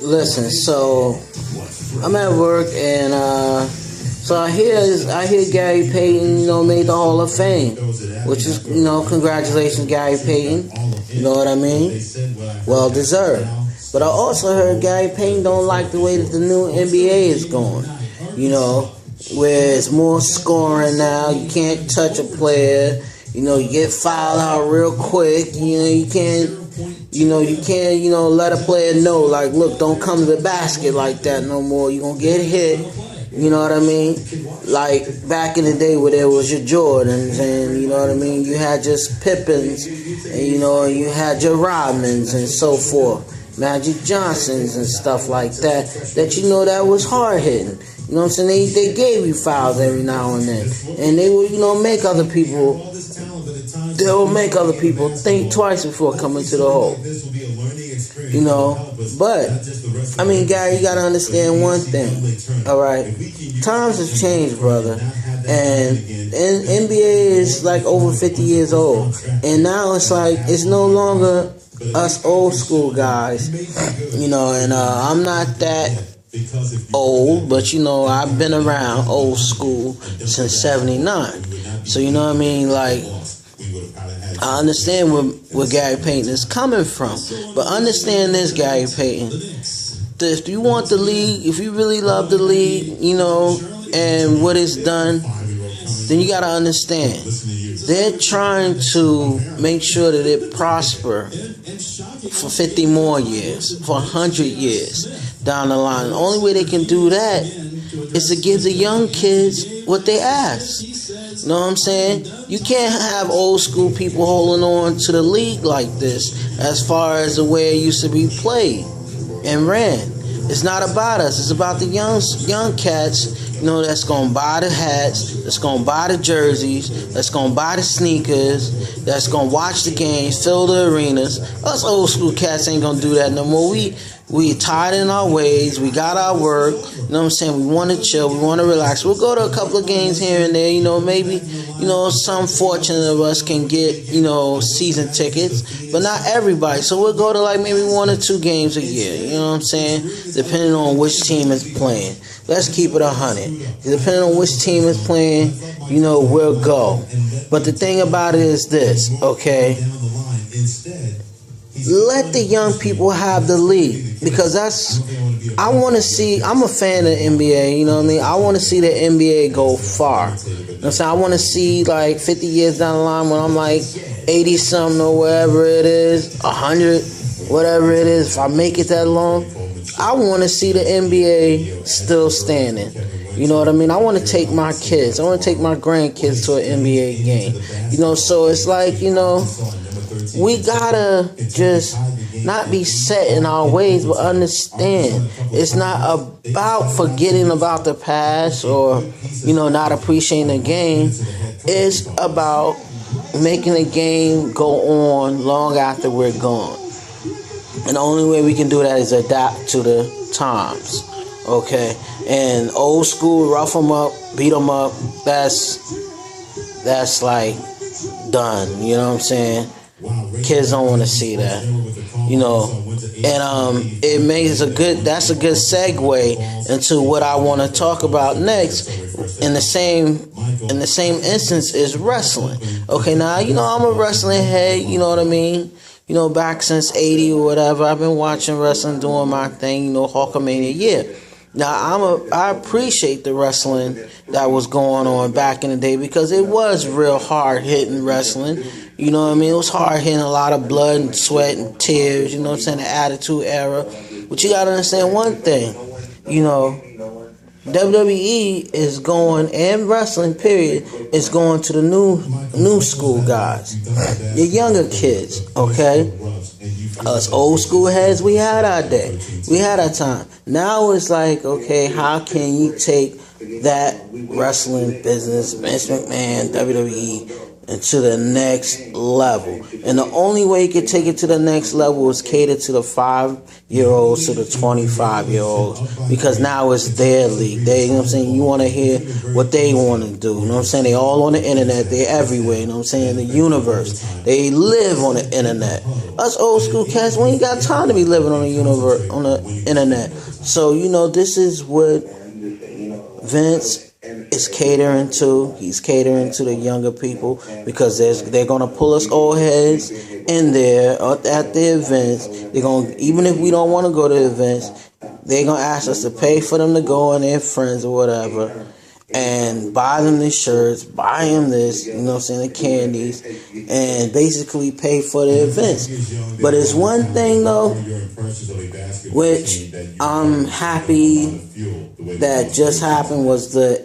Listen, so I'm at work and so I hear Gary Payton, made the Hall of Fame, which is, congratulations, Gary Payton. You know what I mean? Well deserved. But I also heard Gary Payton don't like the way that the new NBA is going. Where it's more scoring now. You can't touch a player. You get fouled out real quick. You can't let a player know, like, look, don't come to the basket like that no more. You're going to get hit. You know what I mean? Like, back in the day where there was your Jordans and, you know what I mean? You had just Pippins and, you had your Rodmans and so forth. Magic Johnsons and stuff like that that was hard-hitting. You know what I'm saying? They gave you fouls every now and then. And they would, make other people... They'll make other people think twice before coming to the hole. But, I mean, Gary, you got to understand one thing. All right? Times have changed, brother. And NBA is like over 50 years old. And now it's like, it's no longer us old school guys. And I'm not that old, but I've been around old school since 79. So you know what I mean? Like, I understand where Gary Payton is coming from, but understand this, Gary Payton. If you want the league, if you really love the league, and what it's done, then you gotta understand they're trying to make sure that it prosper for 50 more years, for 100 years down the line. The only way they can do that is to give the young kids what they ask. You know what I'm saying? You can't have old school people holding on to the league like this as far as the way it used to be played and ran. It's not about us. It's about the young cats, that's going to buy the hats, that's going to buy the jerseys, that's going to buy the sneakers, that's going to watch the games, fill the arenas. Us old school cats ain't going to do that no more. We tired in our ways. We got our work. You know what I'm saying? We want to chill. We want to relax. We'll go to a couple of games here and there. Maybe, some fortunate of us can get, season tickets. But not everybody. So we'll go to like maybe 1 or 2 games a year. You know what I'm saying? Depending on which team is playing. Let's keep it 100. Depending on which team is playing, we'll go. But the thing about it is this, okay? Let the young people have the league, because I want to see, I'm a fan of the NBA, you know what I mean? I want to see the NBA go far. You know what I'm saying? I want to see like 50 years down the line when I'm like 80 something or whatever it is, 100, whatever it is, if I make it that long, I want to see the NBA still standing. You know what I mean? I want to take my kids, I want to take my grandkids to an NBA game. So it's like, we gotta just not be set in our ways, but understand it's not about forgetting about the past or, not appreciating the game. It's about making the game go on long after we're gone. And the only way we can do that is adapt to the times. Okay? And old school, rough them up, beat them up, that's like done. You know what I'm saying? Kids don't want to see that, and it makes that's a good segue into what I want to talk about next. In the same instance is wrestling. Okay, now I'm a wrestling head. You know what I mean? Back since '80 or whatever, I've been watching wrestling, doing my thing. Hulkamania, yeah. Now I appreciate the wrestling that was going on back in the day, because it was real hard hitting wrestling. You know what I mean? It was hard hitting, a lot of blood and sweat and tears. You know what I'm saying? The Attitude Era. But you gotta understand one thing. WWE is going, and wrestling period, is going to the new school guys, the younger kids. Okay. Us old school heads, we had our day. We had our time. Now it's like, okay, how can you take that wrestling business, Vince McMahon, WWE, and to the next level. And the only way you can take it to the next level is cater to the 5-year-olds to the 25-year-olds, because now it's their league. They, you know what I'm saying? You want to hear what they want to do. You know what I'm saying? They all on the internet. They're everywhere. You know what I'm saying? The universe. They live on the internet. Us old school cats, we ain't got time to be living on the universe, on the internet. So, you know, this is what Vince is catering to. He's catering to the younger people, because they're gonna pull us old heads in there at the events. They're gonna, even if we don't want to go to events, they're gonna ask us to pay for them to go and their friends or whatever, and buy them the shirts, buy them this, you know what I'm saying, the candies, and basically pay for the events. But it's one thing though, which I'm happy that just happened, was the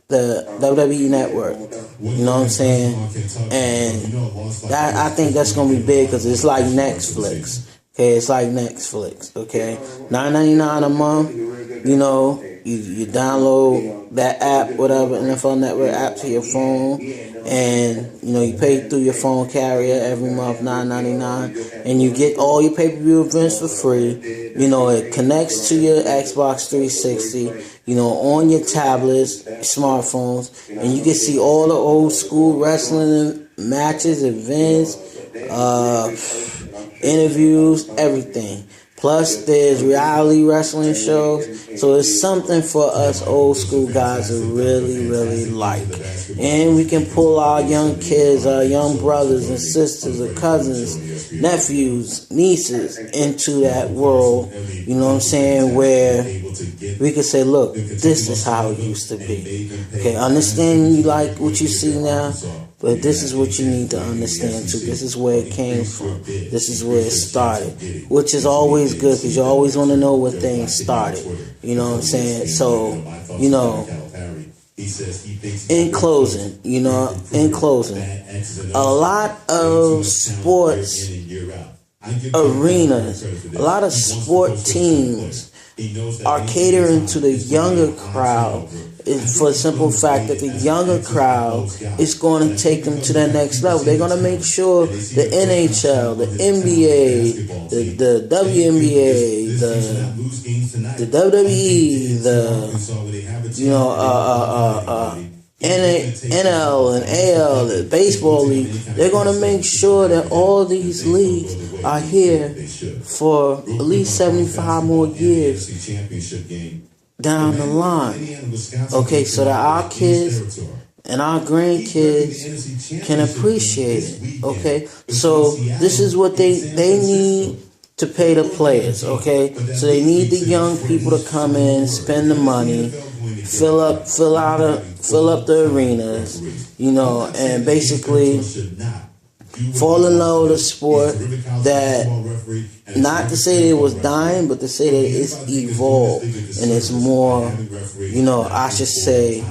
the WWE Network. You know what I'm saying? And that, I think that's gonna be big, because it's like Netflix. Okay, it's like Netflix. Okay, $9.99 a month. You know, you download that app, whatever, NFL Network app, to your phone, and you know, you pay through your phone carrier every month, $9.99, and you get all your pay-per-view events for free. You know, it connects to your Xbox 360, you know, on your tablets, smartphones, and you can see all the old school wrestling matches, events, interviews, everything. Plus, there's reality wrestling shows. So it's something for us old school guys to really, really like. And we can pull our young kids, our young brothers and sisters or cousins, nephews, nieces into that world. You know what I'm saying? Where we could say, look, this is how it used to be. Okay, understand you like what you see now, but this is what you need to understand too. This is where it came from. This is where it started, which is always good, because you always want to know where things started. You know what I'm saying? So, you know, in closing, a lot of sports arenas, a lot of sport teams are catering to the younger crowd, for the simple fact that the younger crowd is going to take them to that next level. They're going to make sure the NHL, the NBA, the WNBA, the WWE, NL and AL, the baseball league, they're going to make sure that all these leagues are here for at least 75 more years down the line. Okay, so that our kids and our grandkids can appreciate it. Okay, so this is what they need to pay the players. Okay, so they need the young people to come in, spend the money, fill up the arenas, you know, and basically fall in love with a sport that, not to say that it was dying, but to say that it's evolved and it's more, you know, I should say,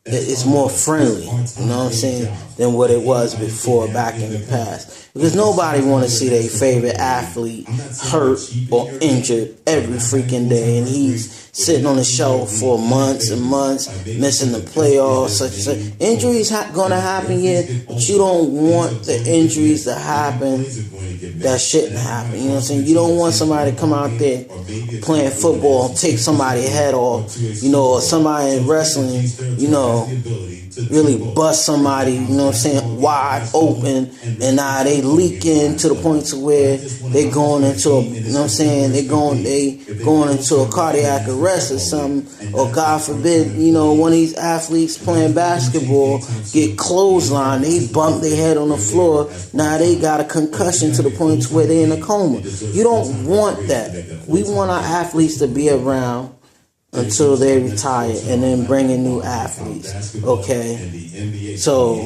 it's more friendly, you know what I'm saying, than what it was before, back in the past. Because nobody want to see their favorite athlete hurt or injured every freaking day, and he's sitting on the shelf for months and months, missing the playoffs, such. Injuries gonna happen, yeah, but you don't want the injuries to happen that shouldn't happen. You know what I'm saying? You don't want somebody to come out there playing football and take somebody's head off, you know, or somebody in wrestling, you know, really bust somebody, you know what I'm saying, wide open, and now they leaking to the point to where they going into a, you know what I'm saying, they going into a cardiac arrest or something, or God forbid, you know, one of these athletes playing basketball get clotheslined, they bump their head on the floor, now they got a concussion to the point to where they in a coma. You don't want that. We want our athletes to be around until they retire, and then bring in new athletes. Okay, so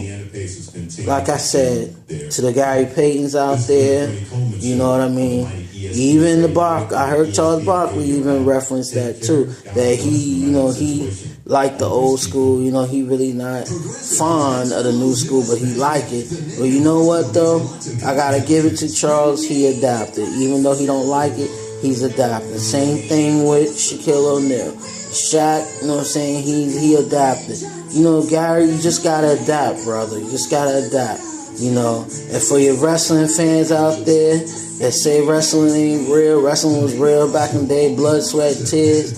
like I said, to the Gary Paytons out there, you know what I mean, even the I heard Charles Barkley even reference that too, that he, you know, he liked the old school, you know, he really not fond of the new school, but he like it. But you know what though, I gotta give it to Charles, he adapted. Even though he don't like it, he's adapted. Same thing with Shaquille O'Neal. Shaq, you know what I'm saying, he adapted. You know, Gary, you just gotta adapt, brother. You just gotta adapt. You know, and for your wrestling fans out there that say wrestling ain't real, wrestling was real back in the day, blood, sweat, tears,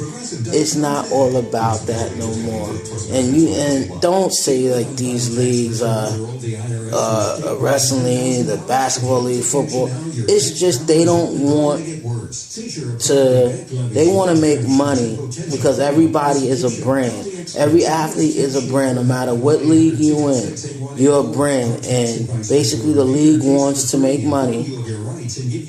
it's not all about that no more. And don't say like these leagues are wrestling, the basketball league, football. It's just they don't want they want to make money because everybody is a brand. Every athlete is a brand. No matter what league you in, you're a brand. And basically the league wants to make money.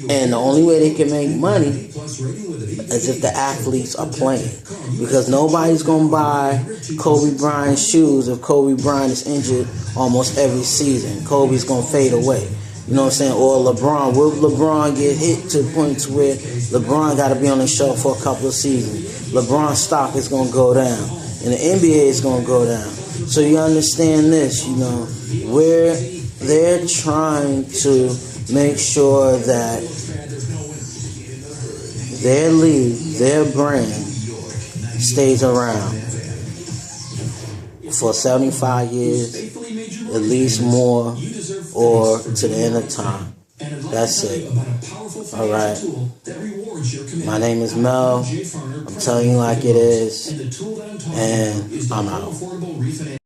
And the only way they can make money is if the athletes are playing. Because nobody's going to buy Kobe Bryant's shoes if Kobe Bryant is injured almost every season. Kobe's going to fade away. You know what I'm saying? Or LeBron. Will LeBron get hit to the point to where LeBron got to be on the shelf for a couple of seasons? LeBron's stock is going to go down. And the NBA is going to go down. So you understand this, you know, where they're trying to make sure that their league, their brand stays around for 75 years, at least more, or to the end of time. That's it. All right. My name is Mel. I'm telling you like it is. And I'm out.